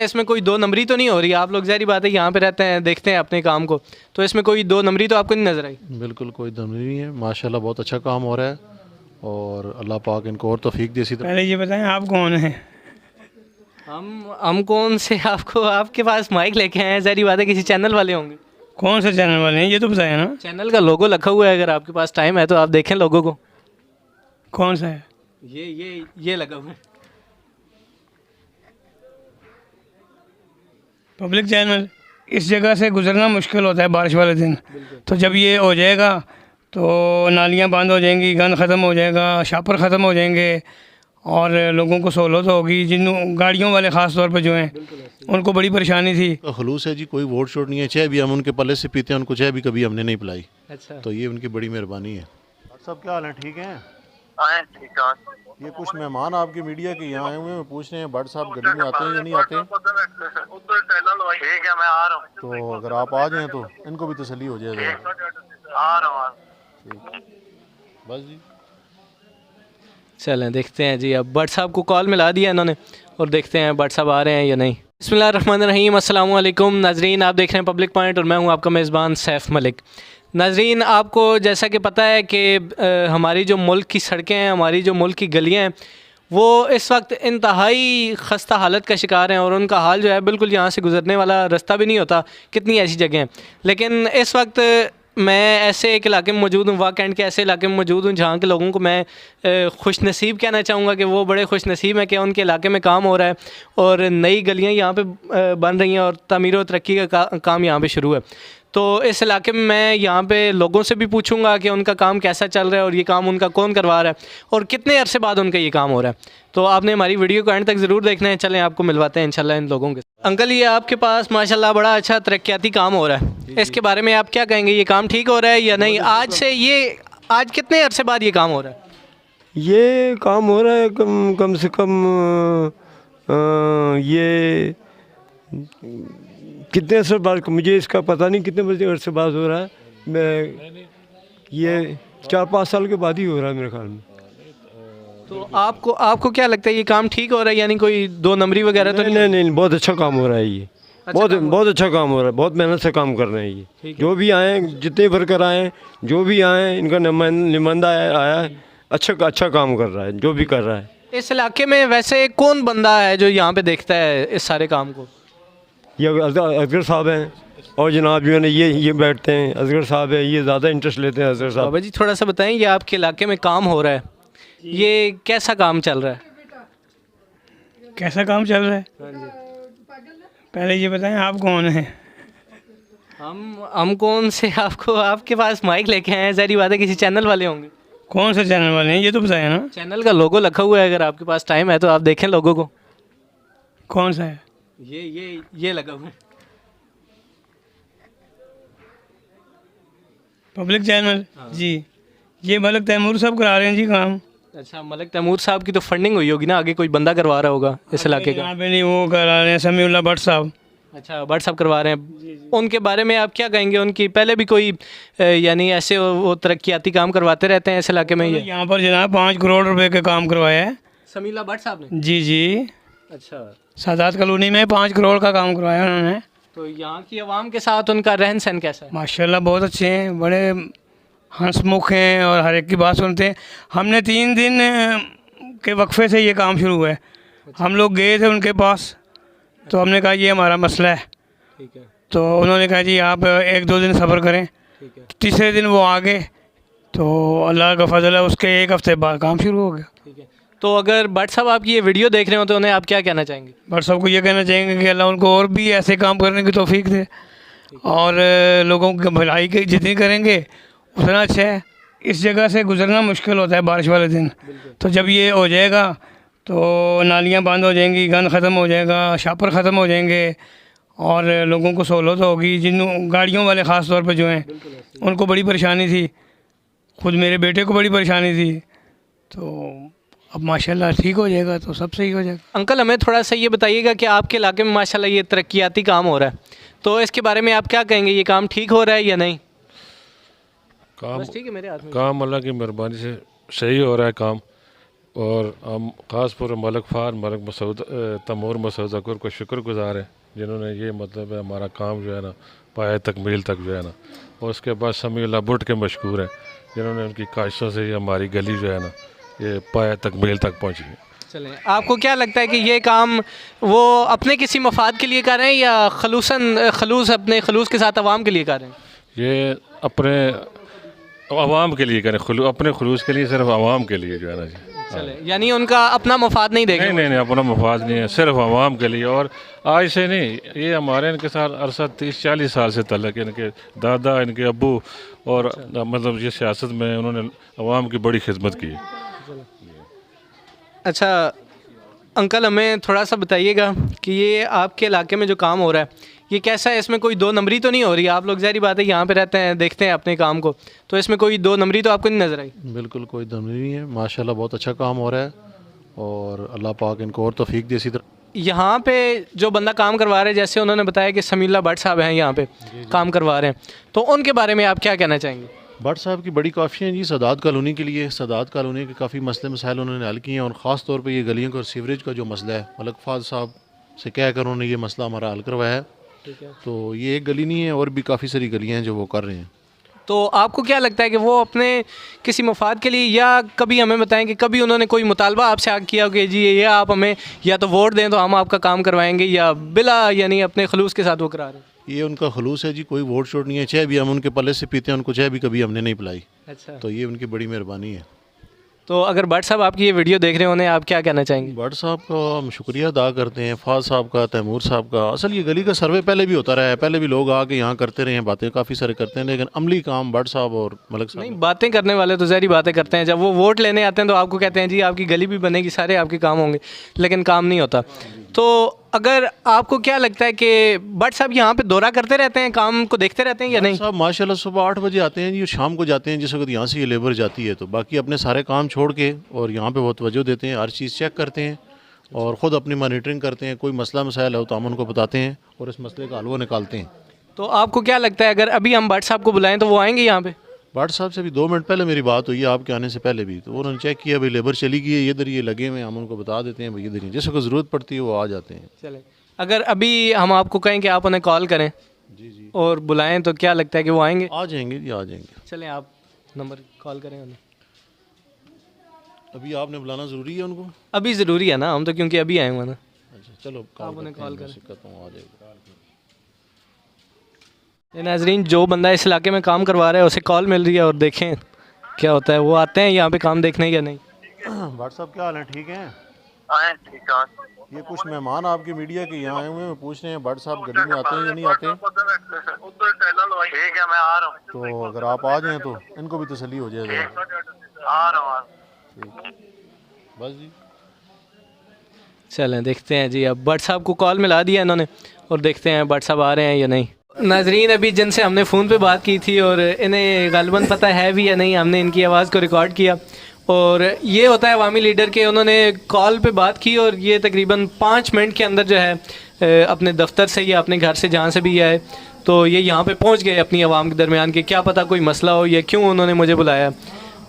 इसमें कोई दो नंबरी तो नहीं हो रही? आप लोग ज़ाहिर बात है यहाँ पे रहते हैं, देखते हैं अपने काम को, तो इसमें कोई दो नंबरी तो आपको नहीं नज़र आई? बिल्कुल कोई दम नहीं है, माशाल्लाह बहुत अच्छा काम हो रहा है और अल्लाह पाक इनको और तौफीक दे। इसी तरह पहले ये बताएं आप कौन हैं? हम कौन से आपको आपके पास माइक लेके आए हैं, ज़ाहिर बात है किसी चैनल वाले होंगे। कौन से चैनल वाले हैं ये तो बताएं ना। चैनल का लोगो रखा हुआ है, अगर आपके पास टाइम है तो आप देखें लोगो को। कौन सा है? ये लगा हुआ है। Public channel. इस जगह से गुजरना मुश्किल होता है बारिश वाले दिन, तो जब ये हो जाएगा तो नालियाँ बंद हो जाएंगी, गंद ख़त्म हो जाएगा, शापर ख़त्म हो जाएंगे और लोगों को सहूलत होगी। जिन गाड़ियों वाले ख़ास तौर पर जो हैं उनको बड़ी परेशानी थी। तो खलूस है जी, कोई वोट शोट नहीं है। चाय भी हम उनके पल्ले से पीते हैं, उनको चाय भी कभी हमने नहीं पिलाई। अच्छा, तो ये उनकी बड़ी मेहरबानी है। सब क्या हाल है, ठीक है? ठीक है। ये कुछ मेहमान आपकी मीडिया के यहाँ आए हुए हैं, पूछ रहे हैं भट्ट साहब गली में आते हैं या नहीं आते? ठीक है, मैं आ रहा हूँ। तो अगर आप आ जाएं तो इनको भी तसल्ली हो जाएगा। आ रहा हूँ। बस जी, चलें देखते हैं जी। अब भट्ट साहब को कॉल मिला दिया इन्होंने और देखते हैं भट्ट साहब आ रहे हैं या नहीं। बिस्मिल्लाहिर्रहमानिर्रहीम, अस्सलाम वालेकुम नाजरीन, आप देख रहे हैं पब्लिक पॉइंट और मैं हूं आपका मेज़बान सैफ़ मलिक। नाजरीन, आपको जैसा कि पता है कि हमारी जो मुल्क की सड़कें हैं, हमारी जो मुल्क की गलियां हैं, वो इस वक्त इंतहाई ख़स्ता हालत का शिकार हैं और उनका हाल जो है बिल्कुल यहाँ से गुज़रने वाला रास्ता भी नहीं होता। कितनी ऐसी जगह हैं, लेकिन इस वक्त मैं ऐसे एक इलाके में मौजूद हूँ, वाक़ एंड के ऐसे इलाके में मौजूद हूँ जहाँ के लोगों को मैं खुश नसीब कहना चाहूँगा कि वो बड़े खुश नसीब हैं कि उनके इलाके में काम हो रहा है और नई गलियाँ यहाँ पे बन रही हैं और तमीर व तरक्की का काम यहाँ पे शुरू है। तो इस इलाके में मैं यहाँ पे लोगों से भी पूछूंगा कि उनका काम कैसा चल रहा है और ये काम उनका कौन करवा रहा है और कितने अरसे बाद उनका ये काम हो रहा है। तो आपने हमारी वीडियो को एंड तक ज़रूर देखना है। चलें आपको मिलवाते हैं इंशाल्लाह इन लोगों के। अंकल, ये आपके पास माशाल्लाह बड़ा अच्छा तरक्याती काम हो रहा है, इसके बारे में आप क्या कहेंगे? ये काम ठीक हो रहा है या नहीं? आज कितने अरसे बाद ये काम हो रहा है? ये काम हो रहा है कम से कम ये कितने अरसे बाद, मुझे इसका पता नहीं कितने बजे अरसे बाद हो रहा है। मैं ये 4-5 साल के बाद ही हो रहा है मेरे ख्याल में। तो आपको क्या लगता है ये काम ठीक हो रहा है, यानी कोई दो नंबरी वगैरह तो नहीं? नहीं, बहुत अच्छा काम हो रहा है ये। बहुत अच्छा काम हो रहा है, बहुत मेहनत से काम कर रहे हैं ये। जो भी आए, जितने वर्कर आए, जो भी आए, इनका नुमाइंदा आया है, अच्छा काम कर रहा है जो भी कर रहा है। इस इलाके में वैसे कौन बंदा है जो यहाँ पे देखता है इस सारे काम को? ये असगर साहब हैं और जनाब जो है ना ये बैठते हैं। असगर साहब है, ये ज़्यादा इंटरेस्ट लेते हैं। असगर साहब, बाबा जी थोड़ा सा बताएं, ये आपके इलाके में काम हो रहा है, ये कैसा काम चल रहा है? कैसा काम चल रहा है? पहले ये बताएं आप कौन हैं? हम कौन से आपको आपके पास माइक लेके आए हैं, ज़ाहिर बात है किसी चैनल वाले होंगे। कौन से चैनल वाले हैं ये तो बताएं ना। चैनल का लोगो रखा हुआ है, अगर आपके पास टाइम है तो आप देखें लोगों को। कौन सा है? ये लगा हुआ है। पब्लिक चैनल जी। ये मलिक तैमूर साहब करा रहे हैं जी काम। अच्छा, मलिक तैमूर साहब की तो फंडिंग हुई होगी ना, आगे कोई बंदा करवा रहा होगा इस इलाके का? यहाँ पे नहीं, वो करा रहे हैं समीउल्लाह भट्ट साहब। अच्छा, भट्ट साहब करवा रहे हैं। उनके बारे में आप क्या कहेंगे? उनकी पहले भी कोई यानी ऐसे वो तरक्याती काम करवाते रहते हैं इस इलाके में? ये यहाँ पर जनाब 5 करोड़ रुपए का काम करवाया है समीउल्लाह भट्ट साहब ने। जी। अच्छा, सादात कॉलोनी में 5 करोड़ का काम करवाया उन्होंने। तो यहाँ की आवाम के साथ उनका रहन सहन कैसा है? माशाल्लाह बहुत अच्छे हैं, बड़े हंसमुख हैं और हर एक की बात सुनते हैं। हमने 3 दिन के वक्फे से ये काम शुरू हुआ है। हम लोग गए थे उनके पास, तो हमने कहा ये हमारा मसला है। ठीक है, तो उन्होंने कहा जी आप 1-2 दिन सब्र करें। ठीक है, तीसरे दिन वो आ गए, तो अल्लाह का फजल है, उसके 1 हफ्ते बाद काम शुरू हो गया। ठीक है। तो अगर भट्ट साहब आपकी ये वीडियो देख रहे हो तो उन्हें आप क्या कहना चाहेंगे? भट्ट साहब को ये कहना चाहेंगे कि अल्लाह उनको और भी ऐसे काम करने की तौफीक दे और लोगों की भलाई की जितनी करेंगे उतना अच्छा है। इस जगह से गुजरना मुश्किल होता है बारिश वाले दिन, तो जब ये हो जाएगा तो नालियाँ बंद हो जाएंगी, गंद ख़त्म हो जाएगा, शापर ख़त्म हो जाएंगे और लोगों को सहूलत होगी। जिन गाड़ियों वाले ख़ास तौर पर जो हैं उनको बड़ी परेशानी थी, खुद मेरे बेटे को बड़ी परेशानी थी। तो अब माशाल्लाह ठीक हो जाएगा तो सब सही हो जाएगा। अंकल, हमें थोड़ा सा ये बताइएगा कि आपके इलाके में माशाल्लाह ये तरक्याती काम हो रहा है, तो इसके बारे में आप क्या कहेंगे? ये काम ठीक हो रहा है या नहीं? काम बस ठीक है, मेरे हाथ में। काम अल्लाह की मेहरबानी से सही हो रहा है काम। और हम ख़ासतौर पर मलिक फ़ार मलिक मसूद तैमूर मसूद अकबर को शुक्रगुज़ार हैं जिन्होंने ये मतलब है हमारा काम जो है ना पाए तकमील तक जो है ना, और उसके बाद समीउल्लाह बुट के मशहूर हैं जिन्होंने उनकी काशिशों से ये हमारी गली जो है ना ये पाए तकमील तक पहुँची है। चलें, आपको क्या लगता है कि ये काम वो अपने किसी मफाद के लिए कर रहे हैं या खलूस अपने खलूस के साथ आवाम के लिए कर रहे हैं? ये अपने आवाम के लिए करें, अपने खलूस के लिए, सिर्फ आवाम के लिए जो है ना जी। चले, यानी उनका अपना मफाद नहीं देखें? नहीं, अपना मफाद नहीं है, सिर्फ आवाम के लिए। और आज से नहीं, ये हमारे इनके साथ अरसा 30-40 साल से तल्लक है। इनके दादा, इनके अब्बू और मतलब ये सियासत में उन्होंने आवाम की बड़ी खिदमत की है। अच्छा अंकल, हमें थोड़ा सा बताइएगा कि ये आपके इलाके में जो काम हो रहा है ये कैसा है? इसमें कोई दो नंबरी तो नहीं हो रही? आप लोग ज़ाहिर बात है यहाँ पे रहते हैं, देखते हैं अपने काम को, तो इसमें कोई दो नंबरी तो आपको नहीं नज़र आई? बिल्कुल कोई दम नहीं है, माशाल्लाह बहुत अच्छा काम हो रहा है और अल्लाह पाक इनको और तौफीक दे इसी तरह। यहाँ पे जो बंदा काम करवा रहे हैं, जैसे उन्होंने बताया कि समीउल्लाह भट्ट साहब हैं यहाँ पे काम करवा रहे हैं, तो उनके बारे में आप क्या कहना चाहेंगे? भट्ट साहब की बड़ी काफ़ी हैं जी सदात कॉलोनी के लिए। सदात कॉलोनी के काफ़ी मसले मसाइल उन्होंने हल किए हैं और ख़ास तौर पे ये गलियों का और सीवरेज का जो मसला है, मलिक फ़ार साहब से कह कर उन्होंने ये मसला हमारा हल करवाया है। ठीक है। तो ये एक गली नहीं है, और भी काफ़ी सारी गलियाँ हैं जो वो कर रहे हैं। तो आपको क्या लगता है कि वो अपने किसी मफाद के लिए, या कभी हमें बताएं कि कभी उन्होंने कोई मुतालबा आपसे किया कि जी ये आप हमें या तो वोट दें तो हम आपका काम करवाएंगे, या बिला यानी अपने खलूस के साथ वो करा रहे हैं? ये उनका खलूस है जी, कोई वोट शोट नहीं है। चाय भी हम उनके पल्ले से पीते हैं, उनको चाय भी कभी हमने नहीं पिलाई। अच्छा, तो ये उनकी बड़ी मेहरबानी है। तो अगर भट्ट साहब आपकी ये वीडियो देख रहे होने, आप क्या कहना चाहेंगे? भट्ट साहब का हम शुक्रिया अदा करते हैं, फाज साहब का, तैमूर साहब का। असल ये गली का सर्वे पहले भी होता रहा है, पहले भी लोग आके यहाँ करते रहे हैं, बातें काफ़ी सारे करते हैं, लेकिन अमली काम भट्ट साहब और मलिक साहब। नहीं, बातें करने वाले तो ज़ाहिर बातें करते हैं, जब वो वोट लेने आते हैं तो आपको कहते हैं जी आपकी गली भी बनेगी, सारे आपके काम होंगे, लेकिन काम नहीं होता। तो अगर आपको क्या लगता है कि भट्ट साहब यहाँ पे दौरा करते रहते हैं, काम को देखते रहते हैं या नहीं? साहब माशाल्लाह सुबह 8 बजे आते हैं जी और शाम को जाते हैं, जिस वक्त यहाँ से ये लेबर जाती है। तो बाकी अपने सारे काम छोड़ के और यहाँ पे बहुत तवज्जो देते हैं, हर चीज़ चेक करते हैं और ख़ुद अपनी मॉनिटरिंग करते हैं। कोई मसला मसाइल हो तो हम उनको बताते हैं और इस मसले का हल वो निकालते हैं। तो आपको क्या लगता है अगर अभी हम भट्ट साहब को बुलाएं तो वो आएंगे यहाँ पे? भट्ट साहब से अभी 2 मिनट पहले मेरी बात हुई है, आपके आने से पहले भी। तो उन्होंने चेक किया, भाई लेबर चली गई है, इधर ये लगे हुए हैं, हम उनको बता देते हैं भाई इधर ही, जिस वक्त ज़रूरत पड़ती है वो आ जाते हैं। चले, अगर अभी हम आपको कहें कि आप उन्हें कॉल करें जी और बुलाएं तो क्या लगता है कि वो आएंगे? आ जाएंगे जी, आ जाएंगे। चलें, आप नंबर कॉल करें उन्हें। अभी आपने बुलाना ज़रूरी है उनको? अभी ज़रूरी है ना, हम तो क्योंकि अभी आए हुए ना। अच्छा चलो, आप उन्हें कॉल करें। आ जाएगा। ये नाजरीन, जो बंदा इस इलाके में काम करवा रहा है उसे कॉल मिल रही है और देखें क्या होता है। वो आते हैं यहाँ पे काम देखने या नहीं? भट्ट साहब क्या हाल है, ठीक हैं? आए ठीक है। ये कुछ मेहमान आपकी मीडिया के यहाँ आए हुए हैं, पूछ रहे हैं भट्ट साहब गली में आते हैं या नहीं आते हैं? ठीक है, मैं आ रहा हूँ। तो अगर आप आ जाएं तो इनको भी तसल्ली हो जाएगा। आ रहा हूँ। बस जी, चलें देखते हैं जी। अब भट्ट साहब को कॉल मिला दिया इन्होंने और देखते हैं भट्ट साहब आ रहे हैं या नहीं। नाजरीन, अभी जिनसे हमने फ़ोन पे बात की थी और इन्हें गालिबन पता है भी या नहीं, हमने इनकी आवाज़ को रिकॉर्ड किया और ये होता है अवामी लीडर के। उन्होंने कॉल पे बात की और ये तकरीबन 5 मिनट के अंदर जो है अपने दफ्तर से या अपने घर से जहाँ से भी आए तो ये यहाँ पे पहुँच गए अपनी आवाम के दरमियान के, क्या पता कोई मसला हो या क्यों उन्होंने मुझे बुलाया।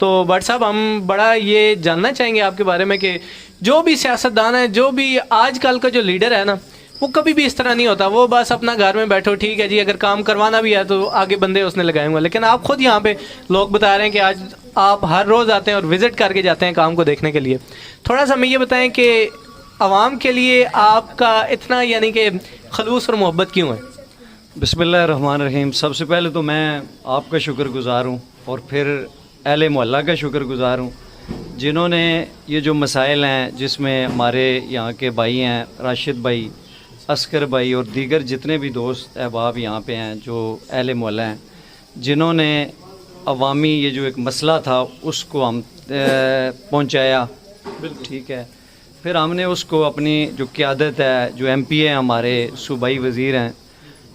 तो भट्ट साहब, हम बड़ा ये जानना चाहेंगे आपके बारे में कि जो भी सियासतदान है, जो भी आजकल का जो लीडर है ना, वो कभी भी इस तरह नहीं होता। वो बस अपना घर में बैठो, ठीक है जी, अगर काम करवाना भी है तो आगे बंदे उसने लगाए हुए। लेकिन आप खुद यहाँ पे लोग बता रहे हैं कि आज आप हर रोज़ आते हैं और विज़िट करके जाते हैं काम को देखने के लिए। थोड़ा सा हमें ये बताएं कि आवाम के लिए आपका इतना यानी कि खलूस और मोहब्बत क्यों है? बिस्मिल्लाहिर्रहमानिर्रहीम। सबसे पहले तो मैं आपका शुक्रगुज़ार हूँ और फिर अहले मोहल्ला का शुक्रगुज़ार हूँ जिन्होंने ये जो मसाइल हैं, जिसमें हमारे यहाँ के भाई हैं, राशिद भाई, अस्कर भाई और दीगर जितने भी दोस्त अहबाब यहाँ पे हैं जो अहले मोहल्ला हैं, जिन्होंने अवामी ये जो एक मसला था उसको हम पहुँचाया। ठीक है, फिर हमने उसको अपनी जो क़यादत है, जो MP है हमारे सूबाई वज़ीर हैं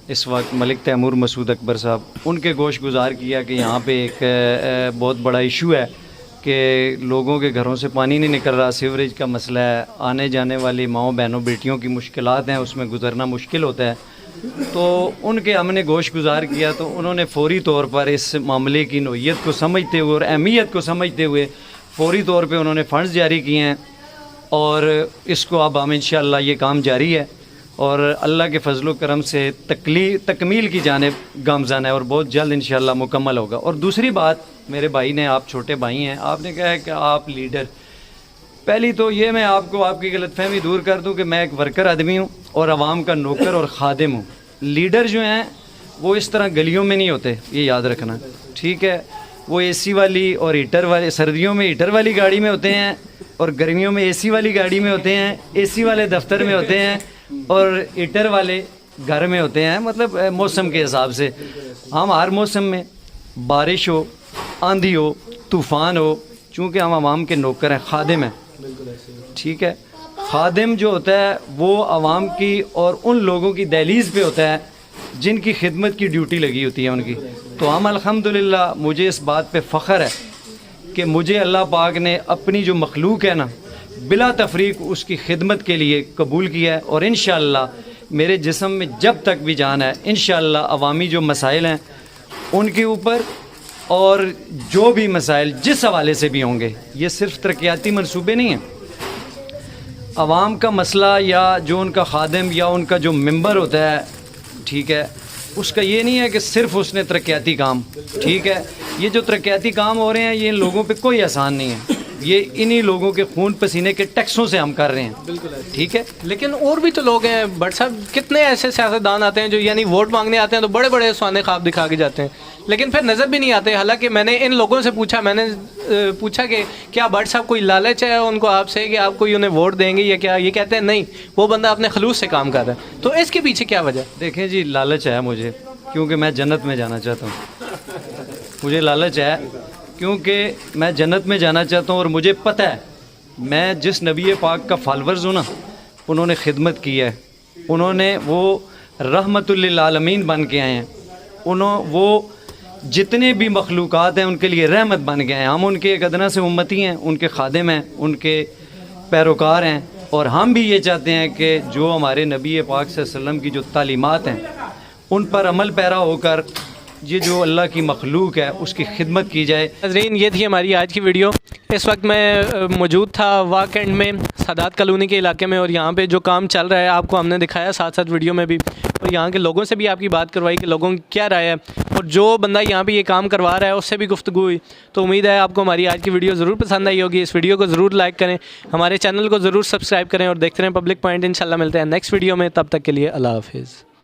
इस वक्त मलिक तैमूर मसूद अकबर साहब, उनके गोश गुजार किया कि यहाँ पे एक बहुत बड़ा इशू है कि लोगों के घरों से पानी नहीं निकल रहा, सीवरेज का मसला है, आने जाने वाली माँओं बहनों बेटियों की मुश्किलात हैं, उसमें गुजरना मुश्किल होता है। तो उनके हमने गोश गुजार किया तो उन्होंने फ़ौरी तौर पर इस मामले की नोयत को समझते हुए और अहमियत को समझते हुए फ़ौरी तौर पे उन्होंने फ़ंड्स जारी किए हैं और इसको अब हम इंशाअल्लाह ये काम जारी है और अल्लाह के फजल करम से तकमील की जानिब गामज़न है और बहुत जल्द इंशाअल्लाह मुकम्मल होगा। और दूसरी बात, मेरे भाई ने, आप छोटे भाई हैं, आपने कहा है कि आप लीडर, पहली तो ये मैं आपको आपकी गलतफहमी दूर कर दूं कि मैं एक वर्कर आदमी हूं और आवाम का नौकर और ख़ादिम हूं। लीडर जो हैं वो इस तरह गलियों में नहीं होते, ये याद रखना, ठीक है। वो एसी वाली और हीटर वाली, सर्दियों में हीटर वाली गाड़ी में होते हैं और गर्मियों में एसी वाली गाड़ी में होते हैं, एसी वाले दफ्तर में होते हैं और हीटर वाले घर में होते हैं, मतलब मौसम के हिसाब से। हम हर मौसम में, बारिश हो, आंधी हो, तूफ़ान हो, चूँकि हम आवाम के नौकर हैं, ख़ादिम हैं, ठीक है। ख़ादिम जो होता है वो आवाम की और उन लोगों की दहलीज़ पे होता है जिनकी खिदमत की ड्यूटी लगी होती है उनकी। तो हम अल्हम्दुलिल्लाह, मुझे इस बात पे फ़ख्र है कि मुझे अल्लाह पाक ने अपनी जो मखलूक है ना, बिला तफरीक उसकी खिदमत के लिए कबूल किया है और इंशाअल्लाह मेरे जिस्म में जब तक भी जान है, इंशाअल्लाह अवामी जो मसाइल हैं उनके ऊपर और जो भी मसाइल जिस हवाले से भी होंगे, ये सिर्फ तरक्याती मनसूबे नहीं हैं। अवाम का मसला या जो उनका ख़ादिम या उनका जो मेंबर होता है, ठीक है, उसका ये नहीं है कि सिर्फ़ उसने तरक्याती काम, ठीक है। ये जो तरक्याती काम हो रहे हैं ये इन लोगों पे कोई आसान नहीं है, ये इन्हीं लोगों के खून पसीने के टैक्सों से हम कर रहे हैं, बिल्कुल, ठीक है। लेकिन और भी तो लोग हैं भट्ट साहब, कितने ऐसे सियासतदान आते हैं जो यानी वोट मांगने आते हैं तो बड़े बड़े सुहाने ख्वाब दिखा के जाते हैं, लेकिन फिर नज़र भी नहीं आते। हालांकि मैंने इन लोगों से पूछा, मैंने पूछा कि क्या भट्ट साहब कोई लालच है उनको आपसे कि आप कोई उन्हें वोट देंगे या क्या? ये कहते हैं नहीं, वो बंदा अपने खलूस से काम कर रहा है। तो इसके पीछे क्या वजह? देखें जी, लालच है मुझे, क्योंकि मैं जन्नत में जाना चाहता हूँ। मुझे लालच है क्योंकि मैं जन्नत में जाना चाहता हूँ और मुझे पता है मैं जिस नबी पाक का फॉलोअर्स हूँ ना, उन्होंने खिदमत की है, उन्होंने वो रहमतुल लिल आलमीन बन के आए हैं, वो जितने भी मखलूक़ात हैं उनके लिए रहमत बन गए हैं। हम उनके एक अदना से उम्मती हैं, उनके खादिम हैं, उनके पैरोकार हैं और हम भी ये चाहते हैं कि जो हमारे नबी पाक सल्लल्लाहु अलैहि वसल्लम की जो तालीमात हैं उन पर अमल पैरा होकर ये जो अल्लाह की मखलूक है उसकी खिदमत की जाए। नाज़रीन, ये थी हमारी आज की वीडियो। इस वक्त मैं मौजूद था वाक एंड में, सादात कॉलोनी के इलाके में, और यहाँ पे जो काम चल रहा है आपको हमने दिखाया साथ साथ वीडियो में भी, और यहाँ के लोगों से भी आपकी बात करवाई कि लोगों की क्या राय है, और जो बंदा यहाँ पे ये काम करवा रहा है उससे भी गुफ्तगू हुई। तो उम्मीद है आपको हमारी आज की वीडियो ज़रूर पसंद आई होगी। इस वीडियो को ज़रूर लाइक करें, हमारे चैनल को ज़रूर सब्सक्राइब करें और देखते रहें पब्लिक पॉइंट। इंशाल्लाह मिलते हैं नेक्स्ट वीडियो में, तब तक के लिए अल्लाह हाफिज़।